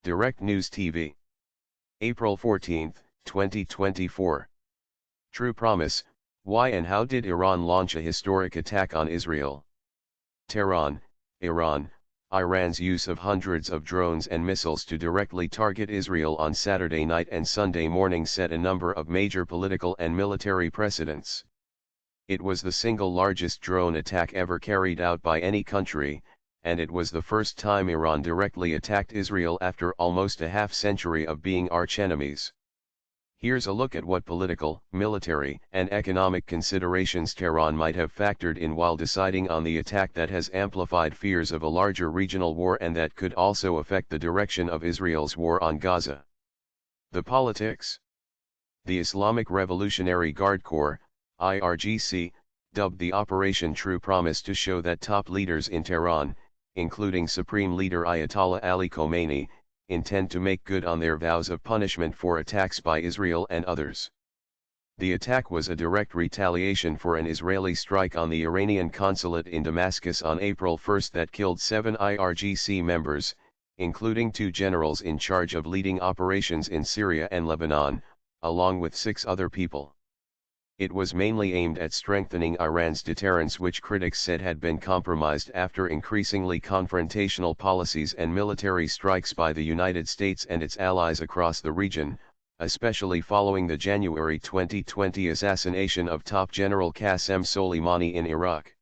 Direct News TV. April 14, 2024. True Promise: why and how did Iran launch a historic attack on Israel? Tehran, Iran. Iran's use of hundreds of drones and missiles to directly target Israel on Saturday night and Sunday morning set a number of major political and military precedents. It was the single largest drone attack ever carried out by any country, and it was the first time Iran directly attacked Israel after almost a half-century of being archenemies. Here's a look at what political, military, and economic considerations Tehran might have factored in while deciding on the attack that has amplified fears of a larger regional war and that could also affect the direction of Israel's war on Gaza. The politics. The Islamic Revolutionary Guard Corps, IRGC, dubbed the Operation True Promise to show that top leaders in Tehran, including Supreme Leader Ayatollah Ali Khomeini, intend to make good on their vows of punishment for attacks by Israel and others. The attack was a direct retaliation for an Israeli strike on the Iranian consulate in Damascus on April 1 that killed 7 IRGC members, including 2 generals in charge of leading operations in Syria and Lebanon, along with 6 other people. It was mainly aimed at strengthening Iran's deterrence, which critics said had been compromised after increasingly confrontational policies and military strikes by the United States and its allies across the region, especially following the January 2020 assassination of top General Qasem Soleimani in Iraq.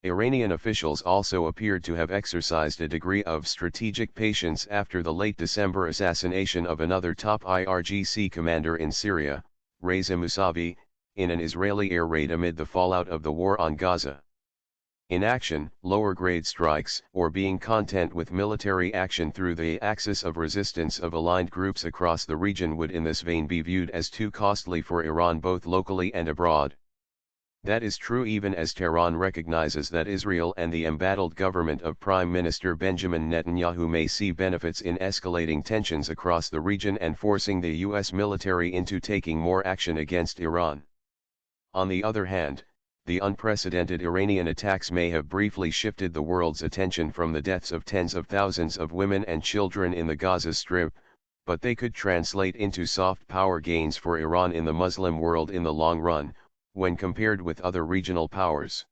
Iranian officials also appeared to have exercised a degree of strategic patience after the late December assassination of another top IRGC commander in Syria, Reza Mousavi, in an Israeli air raid amid the fallout of the war on Gaza. Inaction, lower-grade strikes, or being content with military action through the axis of resistance of aligned groups across the region would in this vein be viewed as too costly for Iran both locally and abroad. That is true even as Tehran recognizes that Israel and the embattled government of Prime Minister Benjamin Netanyahu may see benefits in escalating tensions across the region and forcing the US military into taking more action against Iran. On the other hand, the unprecedented Iranian attacks may have briefly shifted the world's attention from the deaths of tens of thousands of women and children in the Gaza Strip, but they could translate into soft power gains for Iran in the Muslim world in the long run, when compared with other regional powers.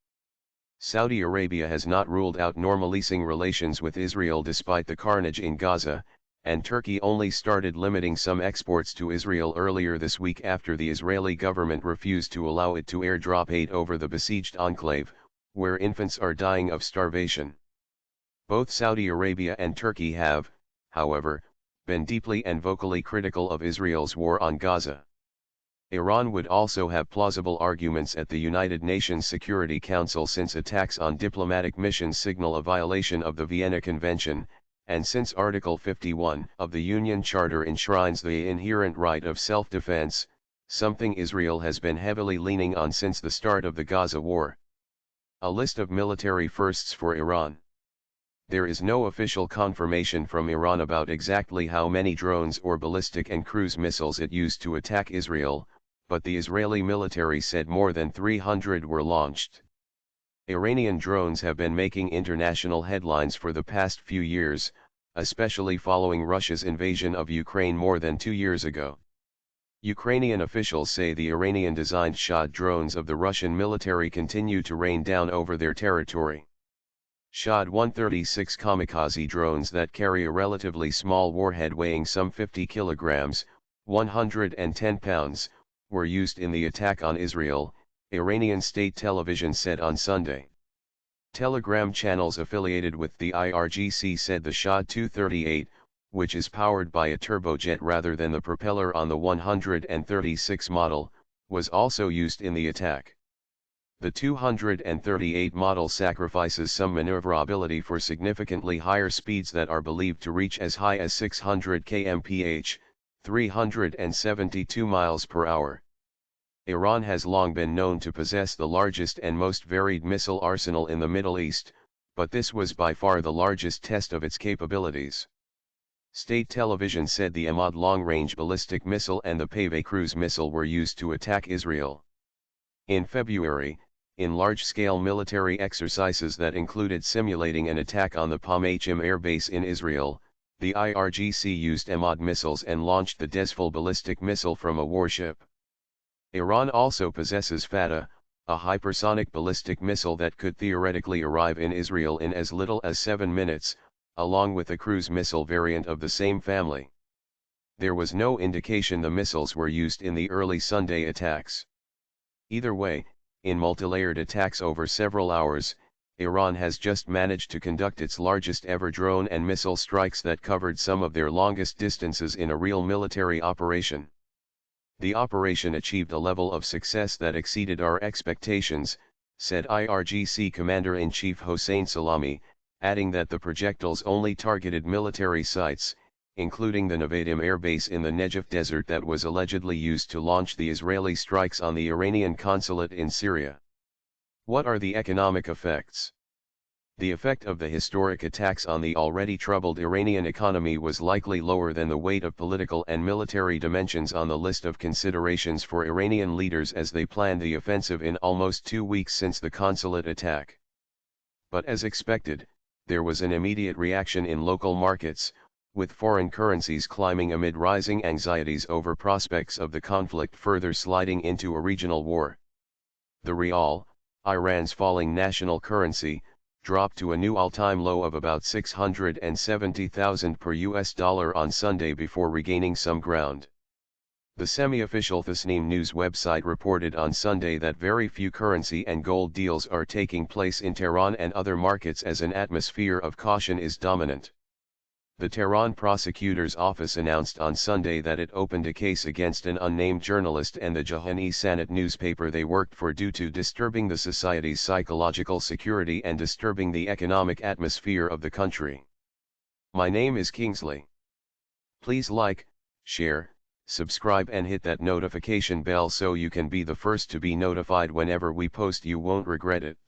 Saudi Arabia has not ruled out normalizing relations with Israel despite the carnage in Gaza, and Turkey only started limiting some exports to Israel earlier this week after the Israeli government refused to allow it to airdrop aid over the besieged enclave, where infants are dying of starvation. Both Saudi Arabia and Turkey have, however, been deeply and vocally critical of Israel's war on Gaza. Iran would also have plausible arguments at the United Nations Security Council since attacks on diplomatic missions signal a violation of the Vienna Convention, and since Article 51 of the Union Charter enshrines the inherent right of self-defense, something Israel has been heavily leaning on since the start of the Gaza war. A list of military firsts for Iran. There is no official confirmation from Iran about exactly how many drones or ballistic and cruise missiles it used to attack Israel, but the Israeli military said more than 300 were launched. Iranian drones have been making international headlines for the past few years, especially following Russia's invasion of Ukraine more than 2 years ago. Ukrainian officials say the Iranian-designed Shahd drones of the Russian military continue to rain down over their territory. Shahd 136 kamikaze drones that carry a relatively small warhead weighing some 50 kilograms, 110 pounds, were used in the attack on Israel, Iranian state television said on Sunday. Telegram channels affiliated with the IRGC said the Shahd 238, which is powered by a turbojet rather than the propeller on the 136 model, was also used in the attack. The 238 model sacrifices some maneuverability for significantly higher speeds that are believed to reach as high as 600 kmph, 372 miles per hour. Iran has long been known to possess the largest and most varied missile arsenal in the Middle East, but this was by far the largest test of its capabilities. State television said the Ahmad long-range ballistic missile and the Pave cruise missile were used to attack Israel. In February, in large-scale military exercises that included simulating an attack on the Palmachim air base in Israel, The IRGC used Emad missiles and launched the Desful ballistic missile from a warship. Iran also possesses Fateh, a hypersonic ballistic missile that could theoretically arrive in Israel in as little as 7 minutes, along with a cruise missile variant of the same family. There was no indication the missiles were used in the early Sunday attacks. Either way, in multilayered attacks over several hours, Iran has just managed to conduct its largest ever drone and missile strikes that covered some of their longest distances in a real military operation. The operation achieved a level of success that exceeded our expectations, said IRGC Commander-in-Chief Hossein Salami, adding that the projectiles only targeted military sites, including the Nevatim air base in the Negev desert that was allegedly used to launch the Israeli strikes on the Iranian consulate in Syria. What are the economic effects? The effect of the historic attacks on the already troubled Iranian economy was likely lower than the weight of political and military dimensions on the list of considerations for Iranian leaders as they planned the offensive in almost 2 weeks since the consulate attack. But as expected, there was an immediate reaction in local markets, with foreign currencies climbing amid rising anxieties over prospects of the conflict further sliding into a regional war. The rial, Iran's falling national currency, dropped to a new all-time low of about 670,000 per US dollar on Sunday before regaining some ground. The semi-official Tasnim news website reported on Sunday that very few currency and gold deals are taking place in Tehran and other markets as an atmosphere of caution is dominant. The Tehran prosecutor's office announced on Sunday that it opened a case against an unnamed journalist and the Jahani Sanat newspaper they worked for due to disturbing the society's psychological security and disturbing the economic atmosphere of the country. My name is Kingsley. Please like, share, subscribe and hit that notification bell so you can be the first to be notified whenever we post. You won't regret it.